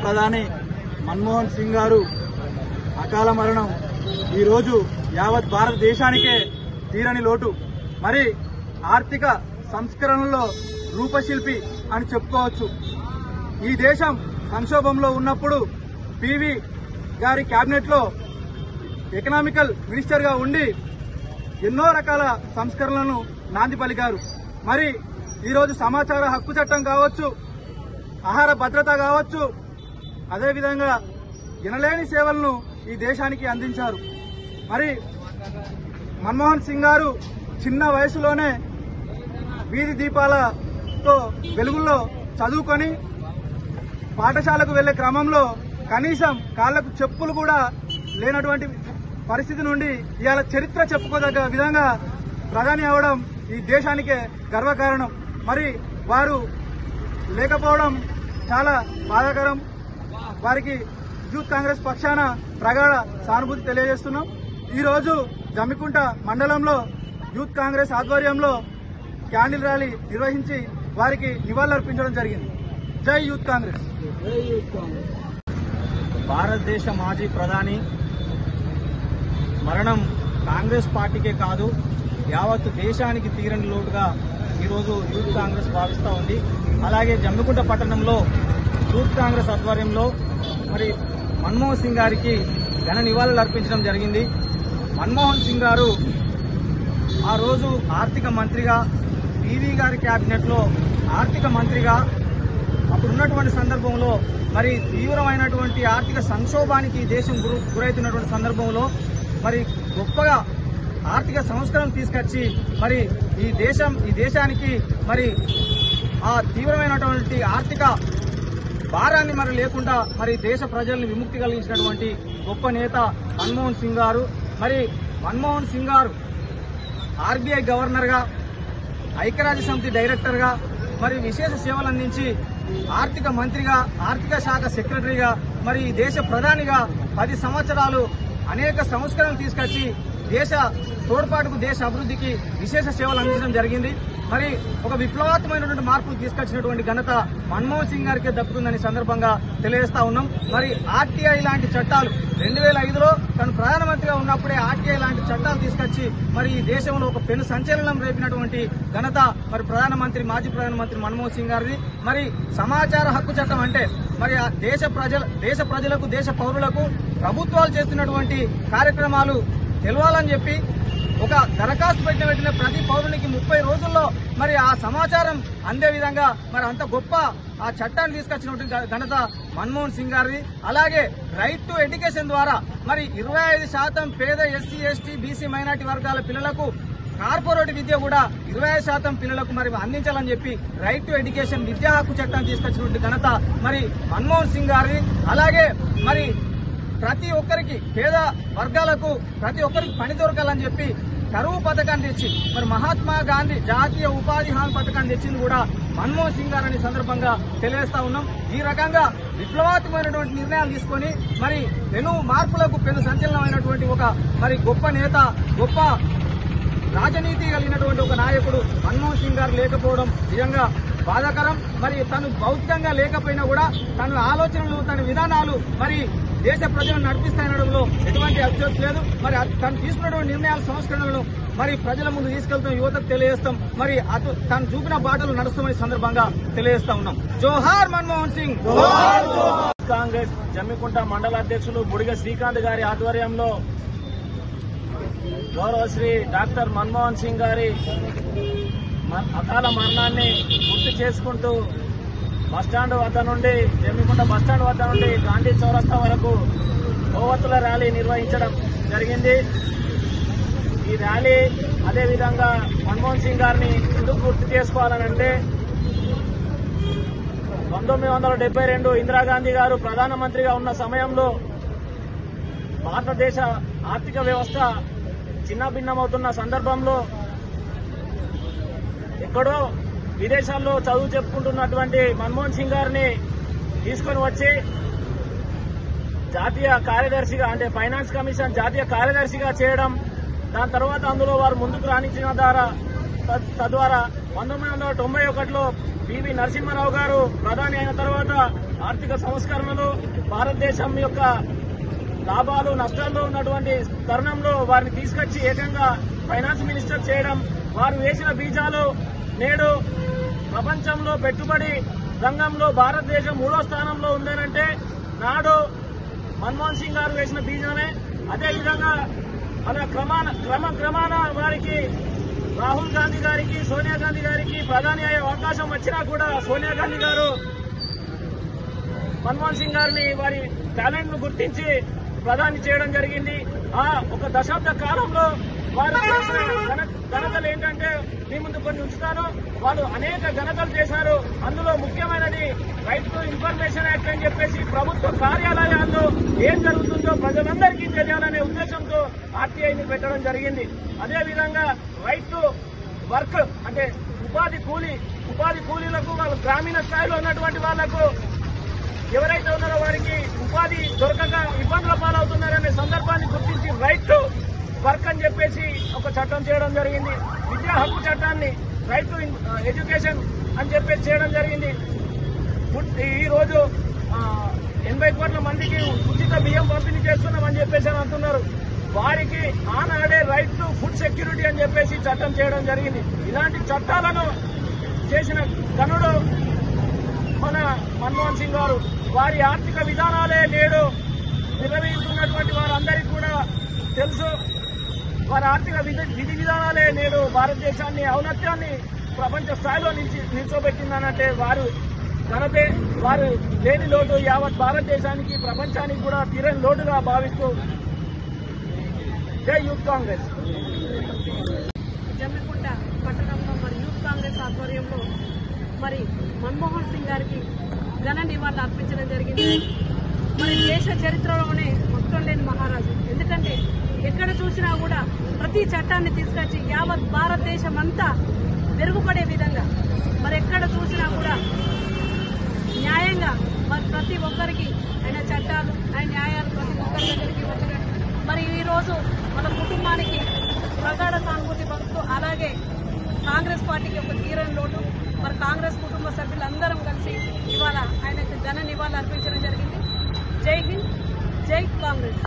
ప్రధాని మన్మోహన్ సింగ్ గారు అకాల మరణం ఈరోజు యావత్ భారతదేశానికే తీరని లోటు. మరి ఆర్థిక సంస్కరణలో రూపశిల్పి అని చెప్పుకోవచ్చు. ఈ దేశం సంక్షోభంలో ఉన్నప్పుడు పివి గారి కేబినెట్ లో ఎకనామికల్ మినిస్టర్ గా ఉండి ఎన్నో రకాల సంస్కరణలను నాంది పలికారు. మరి ఈరోజు సమాచార హక్కు చట్టం కావచ్చు, ఆహార భద్రత కావచ్చు, అదేవిధంగా ఎనలేని సేవలను ఈ దేశానికి అందించారు. మరి మన్మోహన్ సింగ్ గారు చిన్న వయసులోనే వీధి దీపాలతో వెలుగుల్లో చదువుకొని పాఠశాలకు వెళ్లే క్రమంలో కనీసం కాళ్లకు చెప్పులు కూడా లేనటువంటి పరిస్థితి నుండి ఇవాళ చరిత్ర చెప్పుకోదగ్గ విధంగా ప్రధాని అవడం ఈ దేశానికే గర్వకారణం. మరి వారు లేకపోవడం చాలా బాధాకరం. వారికి యూత్ కాంగ్రెస్ పక్షాన ప్రగాఢ సానుభూతి తెలియజేస్తున్నాం. ఈ రోజు జమ్మికుంట మండలంలో యూత్ కాంగ్రెస్ ఆధ్వర్యంలో క్యాండిల్ ర్యాలీ నిర్వహించి వారికి నివాళులర్పించడం జరిగింది. జై యూత్ కాంగ్రెస్. భారతదేశ మాజీ ప్రధాని మరణం కాంగ్రెస్ పార్టీకే కాదు, యావత్ దేశానికి తీరని లోటుగా ఈరోజు యూత్ కాంగ్రెస్ భావిస్తూ ఉంది. అలాగే జమ్మికుంట పట్టణంలో యూత్ కాంగ్రెస్ ఆధ్వర్యంలో మరి మన్మోహన్ సింగ్ గారికి ఘన నివాళులు అర్పించడం జరిగింది. మన్మోహన్ సింగ్ గారు ఆ రోజు ఆర్థిక మంత్రిగా, పివి గారి కేబినెట్ లో ఆర్థిక మంత్రిగా అప్పుడున్నటువంటి సందర్భంలో మరి తీవ్రమైనటువంటి ఆర్థిక సంక్షోభానికి దేశం గురైతున్నటువంటి సందర్భంలో మరి గొప్పగా ఆర్థిక సంస్కరణలు తీసుకొచ్చి మరి ఈ దేశానికి మరి ఆ తీవ్రమైనటువంటి ఆర్థిక భారాన్ని మరి లేకుండా మరి దేశ ప్రజల్ని విముక్తి కలిగించినటువంటి గొప్ప నేత మన్మోహన్ సింగ్ గారు. మరి మన్మోహన్ సింగ్ గారు ఆర్బీఐ గవర్నర్ గా, ఐక్యరాజ్య సమితి డైరెక్టర్ గా మరి విశేష సేవలు అందించి ఆర్థిక మంత్రిగా, ఆర్థిక శాఖ సెక్రటరీగా, మరి దేశ ప్రధానిగా 10 సంవత్సరాలు అనేక సంస్కరణలు తీసుకొచ్చి దేశ తోడ్పాటుకు, దేశ అభివృద్ధికి విశేష సేవలు అందించడం జరిగింది. మరి ఒక విప్లవాత్మకమైనటువంటి మార్పులు తీసుకొచ్చినటువంటి ఘనత మన్మోహన్ సింగ్ గారికే దక్కుతుందని సందర్భంగా తెలియజేస్తా ఉన్నాం. మరి ఆర్టీఐ లాంటి చట్టాలు 2005లో తను ప్రధానమంత్రిగా ఉన్నప్పుడే ఆర్టీఐ లాంటి చట్టాలు తీసుకొచ్చి మరి ఈ దేశంలో ఒక పెను సంచలనం రేపినటువంటి ఘనత మరి మాజీ ప్రధానమంత్రి మన్మోహన్ సింగ్ గారిది. మరి సమాచార హక్కు చట్టం అంటే మరి దేశ ప్రజలకు, దేశ పౌరులకు ప్రభుత్వాలు చేస్తున్నటువంటి కార్యక్రమాలు తెలవాలని చెప్పి ఒక దరఖాస్తు పెట్టిన వెంటనే ప్రతి పౌరునికి 30 రోజుల్లో మరి ఆ సమాచారం అందే విధంగా మరి అంత గొప్ప ఆ చట్టాన్ని తీసుకొచ్చినటువంటి ఘనత మన్మోహన్ సింగ్ గారిది. అలాగే రైట్ టు ఎడ్యుకేషన్ ద్వారా మరి 25% పేద ఎస్సీ, ఎస్టీ, బీసీ, మైనార్టీ వర్గాల పిల్లలకు కార్పొరేట్ విద్య కూడా 25% పిల్లలకు మరి అందించాలని చెప్పి రైట్ టు ఎడ్యుకేషన్ విద్యా హక్కు చట్టాన్ని తీసుకొచ్చినటువంటి ఘనత మరి మన్మోహన్ సింగ్ గారిది. అలాగే మరి ప్రతి ఒక్కరికి, పేద వర్గాలకు ప్రతి ఒక్కరికి పని దొరకాలని చెప్పి కరువు పథకాన్ని తెచ్చి మరి మహాత్మా గాంధీ జాతీయ ఉపాధి హామీ పథకాన్ని తెచ్చింది కూడా మన్మోహన్ సింగ్ గారని సందర్భంగా తెలియజేస్తా ఉన్నాం. ఈ రకంగా విప్లవాత్మకమైనటువంటి నిర్ణయాలు తీసుకొని మరి పెను మార్పులకు, పెను సంచలనమైనటువంటి ఒక మరి గొప్ప నేత, గొప్ప రాజనీతి కలిగినటువంటి ఒక నాయకుడు మన్మోహన్ సింగ్ గారు లేకపోవడం నిజంగా బాధాకరం. మరి తను భౌతికంగా లేకపోయినా కూడా తన ఆలోచనలు, తన విధానాలు మరి దేశ ప్రజలను నడిపిస్తాయనడంలో ఎటువంటి అత్యోక్తి లేదు. మరి తను తీసుకున్నటువంటి నిర్ణయాల సంస్కరణలను మరి ప్రజల ముందు తీసుకెళ్తాం, యువతకు తెలియజేస్తాం. మరి తను చూపిన బాటలు నడుస్తామని సందర్భంగా తెలియజేస్తా ఉన్నాం. జోహార్ మన్మోహన్ సింగ్. కాంగ్రెస్ జమ్మికుంట మండల అధ్యక్షులు బుడిగ శ్రీకాంత్ గారి ఆధ్వర్యంలో గౌరవశ్రీ డాక్టర్ మన్మోహన్ సింగ్ గారి అకాల మరణాన్ని గుర్తు చేసుకుంటూ బస్టాండ్ వద్ద నుండి, జమ్మికుంట బస్టాండ్ వద్ద నుండి గాంధీ చౌరస్తా వరకు కొవ్వొత్తుల ర్యాలీ నిర్వహించడం జరిగింది. ఈ ర్యాలీ అదేవిధంగా మన్మోహన్ సింగ్ గారిని ఎందుకు గుర్తు చేసుకోవాలనంటే 1972 ఇందిరాగాంధీ గారు ప్రధానమంత్రిగా ఉన్న సమయంలో భారతదేశ ఆర్థిక వ్యవస్థ చిన్నభిన్నమవుతున్న సందర్భంలో ఎక్కడో విదేశాల్లో చదువు చెప్పుకుంటున్నటువంటి మన్మోహన్ సింగ్ గారిని తీసుకొని వచ్చి జాతీయ కార్యదర్శిగా, అంటే ఫైనాన్స్ కమిషన్ జాతీయ కార్యదర్శిగా చేయడం, దాని తర్వాత అందులో వారు ముందుకు రాణించిన తద్వారా 1991లో పివి నరసింహారావు గారు ప్రధాని అయిన తర్వాత ఆర్థిక సంస్కరణలు భారతదేశం యొక్క లాభాలు నష్టాల్లో ఉన్నటువంటి తరుణంలో వారిని తీసుకొచ్చి ఏకంగా ఫైనాన్స్ మినిస్టర్ చేయడం, వారు వేసిన బీజాలు నేడు ప్రపంచంలో పెట్టుబడి రంగంలో భారతదేశం 3వ స్థానంలో ఉందనంటే నాడు మన్మోహన్ సింగ్ గారు వేసిన బీజానే. అదేవిధంగా అలా క్రమాన వారికి రాహుల్ గాంధీ గారికి, సోనియా గాంధీ గారికి ప్రధాని అయ్యే అవకాశం వచ్చినా కూడా సోనియా గాంధీ గారు మన్మోహన్ సింగ్ గారిని వారి టాలెంట్ ను గుర్తించి ప్రధాని చేయడం జరిగింది. ఒక దశాబ్ద కాలంలో వారు చేసిన ఘనతలు ఏంటంటే మీ ముందు కొన్ని ఉంచుతాను. వాళ్ళు అనేక ఘనతలు చేశారు. అందులో ముఖ్యమైనది రైట్ టు ఇన్ఫర్మేషన్ యాక్ట్ అని చెప్పేసి ప్రభుత్వ కార్యాలయాల్లో ఏం జరుగుతుందో ప్రజలందరికీ తెలియాలనే ఉద్దేశంతో ఆర్టీఐని పెట్టడం జరిగింది. అదేవిధంగా రైట్ టు వర్క్ అంటే ఉపాధి కూలీలకు వాళ్ళు గ్రామీణ స్థాయిలో ఉన్నటువంటి వాళ్లకు ఎవరైతే ఉన్నారో వారికి ఉపాధి దొరకక ఇబ్బందుల పాలవుతున్నారనే సందర్భాన్ని గుర్తించి రైట్ టు వర్క్ అని చెప్పేసి ఒక చట్టం చేయడం జరిగింది. విద్యా హక్కు చట్టాన్ని రైట్ టు ఎడ్యుకేషన్ అని చెప్పేసి చేయడం జరిగింది. ఈ రోజు 80 కోట్ల మందికి ఉచిత బియ్యం పంపిణీ చేస్తున్నామని చెప్పేసి అని అంటున్నారు. వారికి ఆనాడే రైట్ టు ఫుడ్ సెక్యూరిటీ అని చెప్పేసి చట్టం చేయడం జరిగింది. ఇలాంటి చట్టాలను చేసిన ఘనుడు మన మన్మోహన్ సింగ్ గారు. వారి ఆర్థిక విధానాలే నేడు నిర్వహిస్తున్నటువంటి వారందరికీ కూడా తెలుసు. వారి ఆర్థిక విధి విధానాలే నేడు భారతదేశాన్ని ఔన్నత్యాన్ని ప్రపంచ స్థాయిలో నిల్చోబెట్టిందనంటే వారు ఘనతే. వారు లేని లోటు యావత్ భారతదేశానికి ప్రపంచానికి కూడా తీరని లోటుగా భావిస్తూ జై యూత్ కాంగ్రెస్. జమ్మికుంట పట్టణంలో మరి యూత్ కాంగ్రెస్ ఆధ్వర్యంలో మరి మన్మోహన్ సింగ్ గారికి ఘన నివాళులు అర్పించడం జరిగింది. మరి దేశ చరిత్రలోనే మొత్తం లేని మహారాజు. ఎందుకంటే ఎక్కడ చూసినా కూడా ప్రతి చట్టాన్ని తీసుకొచ్చి యావత్ భారతదేశం అంతా మెరుగుపడే విధంగా మరి ఎక్కడ చూసినా కూడా న్యాయంగా మరి ప్రతి ఒక్కరికి ఆయన చట్టాలు ఆయన న్యాయాలు ప్రతి ఒక్కరి దగ్గరికి వచ్చినట్టు మరి ఈరోజు మన కుటుంబానికి ప్రగాఢ సానుభూతి పలుకుతూ అలాగే కాంగ్రెస్ పార్టీకి ఒక తీరని లోటు మరి కాంగ్రెస్ కుటుంబ సభ్యులందరం కలిసి ఇవాళ ఆయనకు ఘన నివాళులు అర్పించడం జరిగింది. జై హింద్, జై కాంగ్రెస్.